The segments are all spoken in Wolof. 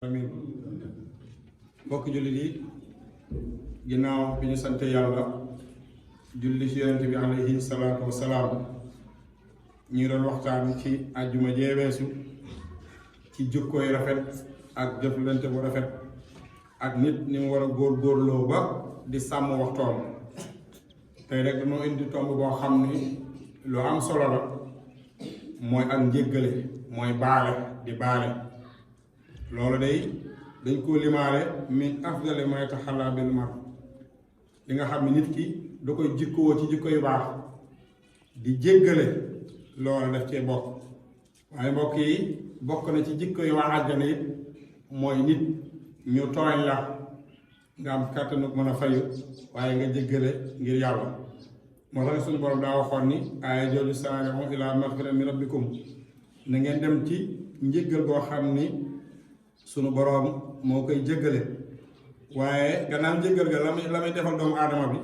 amin mbokki jullit yi ginnaaw bi ñu sante yàlla julli ci yonent bi alayhi salaatu wasalaam ñu doon waxtaan ci àjjuma jeeweesu ci jikkoy rafet ak jëflante bu rafet ak nit ni mu war a góorgóorloo ba di sàmm waxtoom tey rek dañoo indi tomb boo xam ni lu am solo la mooy ak njéggale mooy baale di baale loolu day dañ koo limaale min afdali ma yataxallaa bil mar li nga xam ne nit ki da koy jikkoo ci jikko yu baax di jéggale loolu daf cee bokk waaye mbokk yi bokk na ci jikko yu waa àjjana it mooy nit ñu tooñ la nga am kàttanu mën a fayu waaye nga jéggale ngir yàlla moo tax suñu borom daa waxoon ni aaya jooju saari'u ilaa magfiratin min rabbikum na ngeen dem ci njéggal boo xam ni sunu boroom moo koy jéggale waaye gannaaw jéggal ga la muy defal doomu aadama bi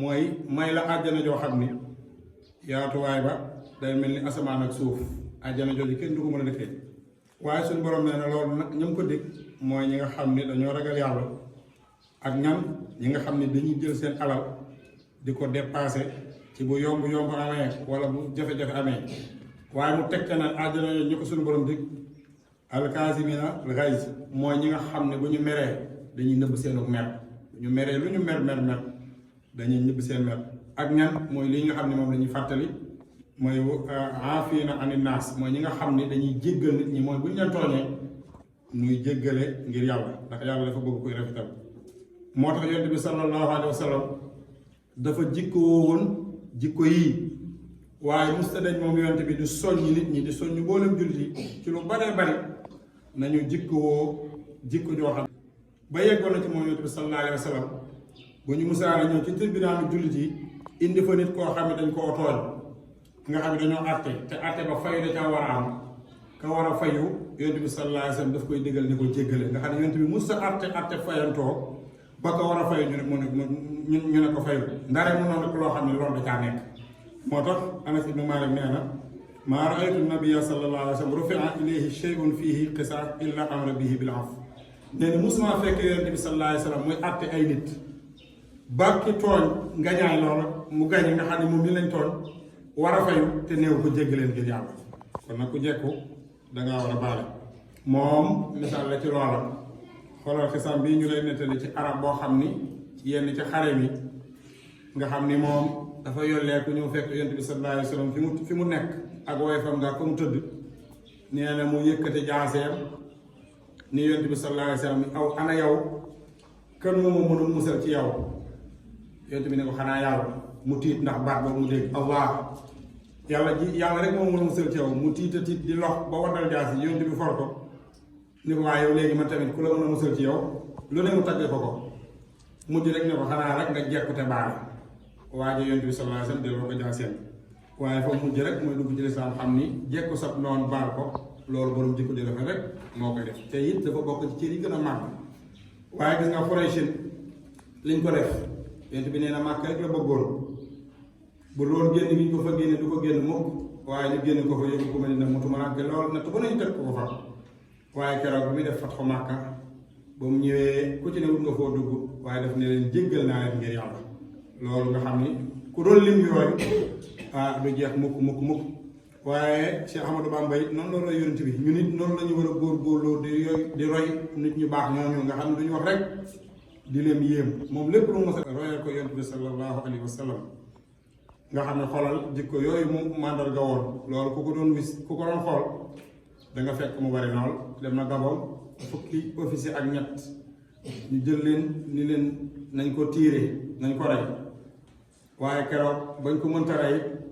mooy may la àjjana joo xam ni yaatuwaay ba day mel ni asamaan ak suuf àjjana jooju kenn du ko mën a dëkkee waaye sunu boroom nee na loolu nag ñam ko dégg mooy ñi nga xam ni dañoo ragal yàlla ak ñi nga xam ni dañuy jël seen alal di ko dépassé ci bu yomb amee wala bu jafe-jafe amee waaye mu teg ca nag àjjana yooyu ñu ko sunu boroom dégg alkaazimiina al-ghayz mooy ñi nga xam ne bu ñu meree dañuy nëbb seenu mer bu ñu meree lu ñu mer dañuy nëbb seen mer ak ñan mooy li nga xam ne moom la ñuy fàttali mooy aafiina ani naas mooy ñi nga xam ne dañuy jéggal nit ñi mooy bu ñu leen tooñee muy jéggale ngir yàlla ndax yàlla dafa bëgg koy rafetal moo tax yonent bi sallallahu alayhi wa sallam dafa jikkoo woon jikko yii waaye musta dañ moom yonent bi di soññi nit ñi di soññi mboolem jullit yi ci lu baree bari nañu jikkoo jikko joo xam ba yeggoon na ci moom yonent bi sallallahu alayhi wa sallam bu ñu musaana ñëw ci tribunaalu jullit yi indi fa nit koo xam ne dañ koo tooñ nga xam ne dañoo àtte te àtte ba fayu da ca war a am ka war a fayu yonent bi sallallahu alayhi wa sallam daf koy digal ni ko jéggale nga xam ne yonent bi musta àtte fayantoo ba ko war a fayu ñu ne ko fayu ndare mu noonu loo xam ne loolu da caa nekk moo tax Anas ibnu Maalik nee na maa raaytu nabiyya sallallahu alayhi wa sallam rufi'a ilayhi shay'un fiihi qisaas illa amara bihi bil afw nee na musuma fekk yonent bi sallallahu alayhi wa sallam muy àtte ay nit ba ki tooñ ngañaay loola mu gañe nga xam ne moom mi lañ tooñ war a fayu te néew ko jéggaleen ngir yàlla kon nag ku jekku dangaa war a baale moom misaal la ci loola xoolal xisaam bii ñu lay nettali ci arab boo xam ni yenn ci xare mi nga xam ni moom dafa yollee ku ñëw fekk yonent bi sallallahu alayhi wa sallam fi mu nekk ak woyofam nga ko mu tëdd nee na mu yëkkati jaaseem ni yonent bi sallallahu alayhi wa sallam aw ana yow kan moo ma mënul musal ci yow yonent bi ne ko xanaa yàlla mu tiit ndax baat boobu mu dégg allah yàlla rek moo mën musal ci yow mu tiit di lox ba waddal jaas yi yonent bi for ko ni ko waaye yow léegi man tamit ku la mën a musal ci yow lu ne mu tagge ko mujj rek ne ko xanaa rek nga jekkute baale waaye yonent bi sallallahu alayhi wa sallam delloo ko jaaseen waaye foofu mujj rek mooy dugg ci lislaam xam ni jekku sab noonu baal ko loolu borom jikko di rafet rek moo koy def te it dafa bokk ci cër yi gën a màgg waaye gis nga Quraysh liñ ko def yonent bi nee na màkk rek la bëggoon bu doon génn gi ñu ko fa génne du ko génn mukk waaye ñu génn ko fa yóbbu ko mel ni mutuma nag loolu natt ba nañu teg ko fa waaye keroog bi muy def fatxu Màkka ba mu ñëwee ku ci ne wut nga foo dugg waaye daf ne leen jéggal naa leen ngir yàlla loolu nga xam ni ku doon lim yooyu du jeex mukk waaye Cheikh Ahmadou Bamba noonu la roy yonent bi ñu nit noonu la ñu war a góorgóorloo di roy nit ñu baax ñooñu nga xam ne duñu wax rek di leen yéem moom lépp lu mos a royal ko yonent bi sallallahu alayhi wa sallam nga xam ne xoolal jikko yooyu mu màndarga woon loolu ku ko doon xool da nga fekk mu bari lool dem na Gabon fukki officier ak ñett ñu jël leen ni leen nañ ko tiire nañ ko rey waaye keroog bañ ko mënta rey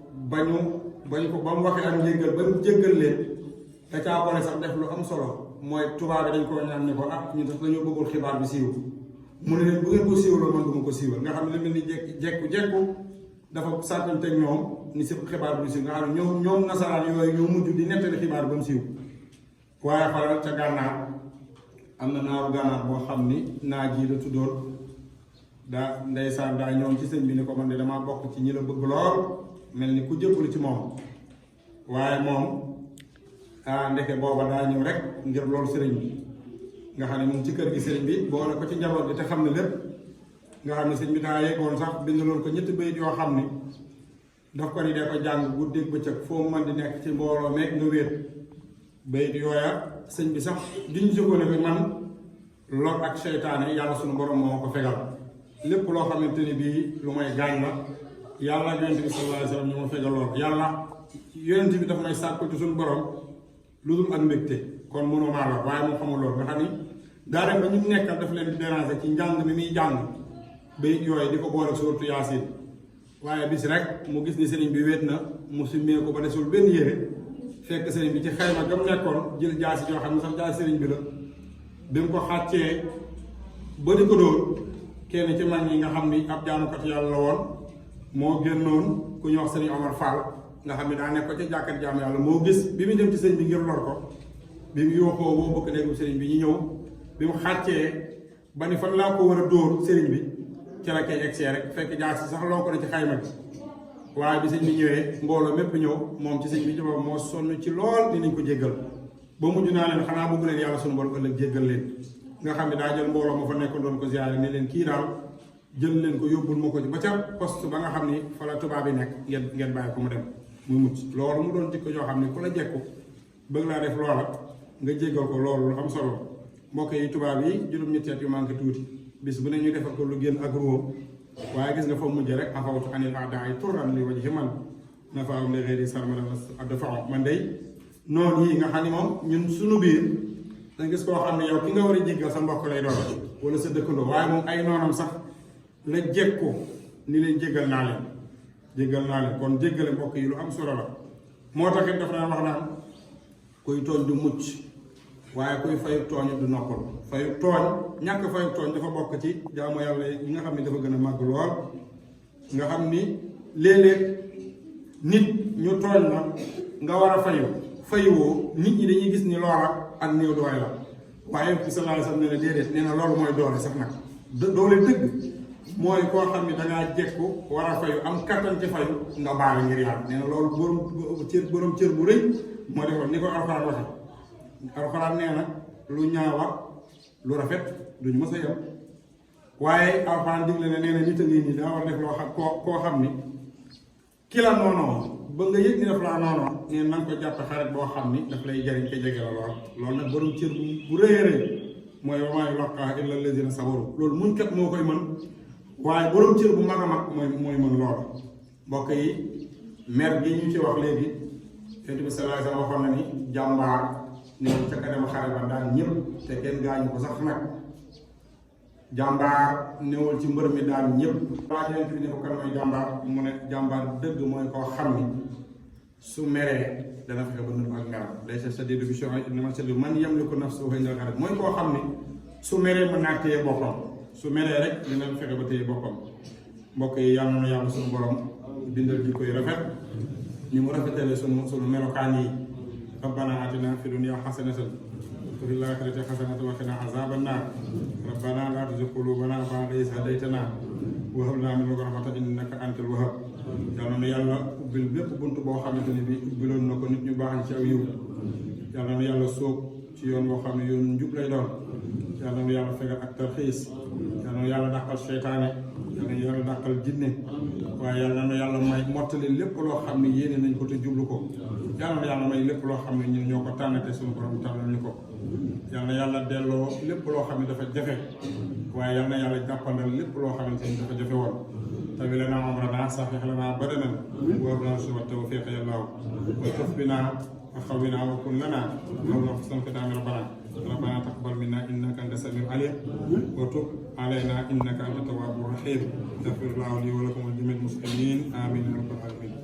bañ ko ba mu waxee ak njéggal ba mu jéggal leen da caa boole sax def lu am solo mooy tubaab bi dañ ko ñaan ni ko ñu def dañoo bëggul xibaar bi siiw mu ne leen bu ngeen ko siiwaloo man duma ko siiwal nga xam ne li mel ni jekku dafa sàttanteeg ñoom ni si xibaar bi siiw nga xam ne ñoom nasaraan yooyu ñoo mujj di nettali xibaar ba mu siiw waaye xoolal ca gànnaar am na naaru gànnaar boo xam ni naa ji la tuddoon daa ndeysaan daa ñëw ci sëñ bi ni ko man de damaa bokk ci ñi la bëgg lool mel ni ku jëppul ci moom waaye moom ndeke booba daa ñëw rek ngir loolu sëriñ bi nga xam ne moom ci kër gi sëriñ bi boole ko ci njaboot bi te xam ne lépp nga xam ne sëriñ bi daa yeggoon sax bindaloon ko ñetti bayit yoo xam ni daf ko ni dee ko jàng guddeeg bëccëg foo mën di nekk ci mbooloo meeg nga wéet bayit yooya sëñ bi sax duñ jógoo ne bi man lor ak seytaane yàlla sunu borom moo ko fegal lépp loo xamante ni bii lu may gaañ la yàlla yonent bi sallallahu alayhi wa sallam ñu ma fegal lool yàlla yonent bi daf may sàkkul ci suñu borom lu dul ak mbégte kon mënoo maa la waaye moo xamul loolu nga xam ni daa dem ba ñu nekkal daf leen di déranger ci njàng mi muy jàng bayit yooyu di ko boole suuratu Yaasin waaye bis rek mu gis ni sëriñ bi wéet na mu simmee ko ba desul benn yére fekk sëriñ bi ci xayma gam nekkoon jël jaasi joo xam ne sax jaasi sëriñ bi la bi mu ko xàccee ba di ko dóor kenn ci mag ñi nga xam ni ab jaamukat yàlla la woon moo génnoon ku ñuy wax sëriñ Omar Fall nga xam ne daa nekk ko ca jàkkat jaamu yàlla moo gis bi mu dem ci sëriñ bi ngir lor ko bi mu yóoxoo boo bëgg déglu sëriñ bi ñu ñëw bi mu xàccee ba ni fan laa ko war a dóor sëriñ bi ci la koy egsee rek fekk jaasi sax loo ko na ci xayma bi waaye bi sëñ bi ñëwee mbooloo mépp ñëw moom ci sëñ bi ci boppam moo sonn ci lool dinañ ko jéggal ba mujj naa leen xanaa bëgg leen yàlla sunu borom ëllëg jéggal leen nga xam ne daa jël mbooloo ma fa nekkoon doon ko ziyaare ne leen kii daal jël leen ko yóbbul ma ko ci ba ca poste ba nga xam ni fa la tubaab yi nekk ngeen bàyyi ko mu dem muy mucc loolu mu doon jikko joo xam ne ku la jekku bëgg laa def loola nga jéggal ko loolu lu am solo mbokk yi tubaab yi juróom-ñetti at yu manqué tuuti bis bu ne ñu defal ko lu génn ak ruwam waaye gis nga fa mujj rek afawtu anil a'daa'i turran li wajhi man nafaahum li ghayri sarmadan adfa'u man day noonu yi nga xam ne moom ñun suñu biir da gis koo xam ne yow ki nga war a jéggal sa mbokk lay doon wala sa dëkkandoo waaye moom ay noonam sax la jekku ni leen jéggal naa leen kon jéggale mbokk yi lu am solo la moo tax it dafa daan wax naan kuy tooñ du mucc waaye kuy fayu tooñ du noppal fayu tooñ ñàkk fayu tooñ dafa bokk ci jaamu yàlla yi nga xam ne dafa gën a màgg lool nga xam ni léeg-léeg nit ñu tooñ la nga war a fayuwoo nit ñi dañuy gis ni loola ak néew doole la waaye bi sallallahu alayhi wasallam ne la déedéet nee na loolu mooy doole sax nag doole dëgg mooy koo xam ne dangaa jekku war a fayu am kattan ci fayu nga baale ngir yàlla nee na loolu borom cër bu rëy moo defoon ni ko Alxuraan waxe Alxuraan nee na lu ñaawa lu rafet duñu mës a yem waaye Alxuraan digle ne nee na nit a ngi nii daa war def loo xam koo xam ni ki la noonoo ba nga yëg ni daf laa noonoo nee na nga ko jàpp xarit boo xam ni daf lay jariñ te jege la lool loolu nag borom cër bu rëy a rëy mooy wa maa yulaqqaahaa illa allaziina sabaru loolu muñ kat moo koy mën waaye borom cër bu mag a mag mooy mën loolu mbokk yi mer gi ñu ci wax léegi Yonent bi sallallahu alayhi wa sallam waxoon na ni jàmbaar néew ca kanam xare ba daan ñëpp te kenn gaañu ko sax nag jàmbaar néewul ci mbër mi daan ñëpp laaj Yonent bi ne ko kan mooy jàmbaar mu ne jàmbaar dëgg mooy koo xam ni su meree dana fexe ba nëbb ak meram laysa shadiidu bi shu'uuri innamaa shadiidu man yamliku nafsahu inda al-ghadab mooy koo xam ni su meree mën naa téye boppam su meree rek dina fexe ba téye boppam mbokk yi yàlla na yàlla suñu borom bindal jikko yu rafet ni mu rafetale sunu melokaan yi rabbana atina fi dunya hasanatan wa fil akhirati hasanatan wa qina azaban nar rabbana la tuzigh qulubana ba'da idh hadaytana wa hab lana min ladunka rahmatan innaka antal wahhab yàlla na yàlla ubbil bépp bunt boo xamante ni bi ubbiloon na ko nit ñu baax ci aw yiw yàlla na yàlla sóob ci yoon boo xam ne yoon njub lay doon yàlla na yàlla fegal ak tarxiis yàlla na yàlla dàqal seytaane yàlla na yàlla dàqal jinne waaye yàlla na yàlla may mottali lépp loo xam ne yéene nañ ko te jublu ko yàlla na yàlla may lépp loo xam ne ñun ñoo ko tànnate suñu borom tànnal ñu ko yàlla na yàlla delloo lépp loo xam ne dafa jafe waaye yàlla na yàlla jàppandal lépp loo xamante ni dafa jafe woon tawi lanaa umranaa saxix lanaa badanaa wa hab lanaa rushdan wa tawfiiqa ya Allah wa tuf binaa wa xawwinaa wa kun lanaa wa husnal xitaami rabbanaa taqabbal minnaa innaka anta samiul aliim wa tub alaynaa innaka anta tawwaabu rahiim yaxfirullahu lii wa lakum wa li jamiil muslimiin amiin ya rabbal aalamiin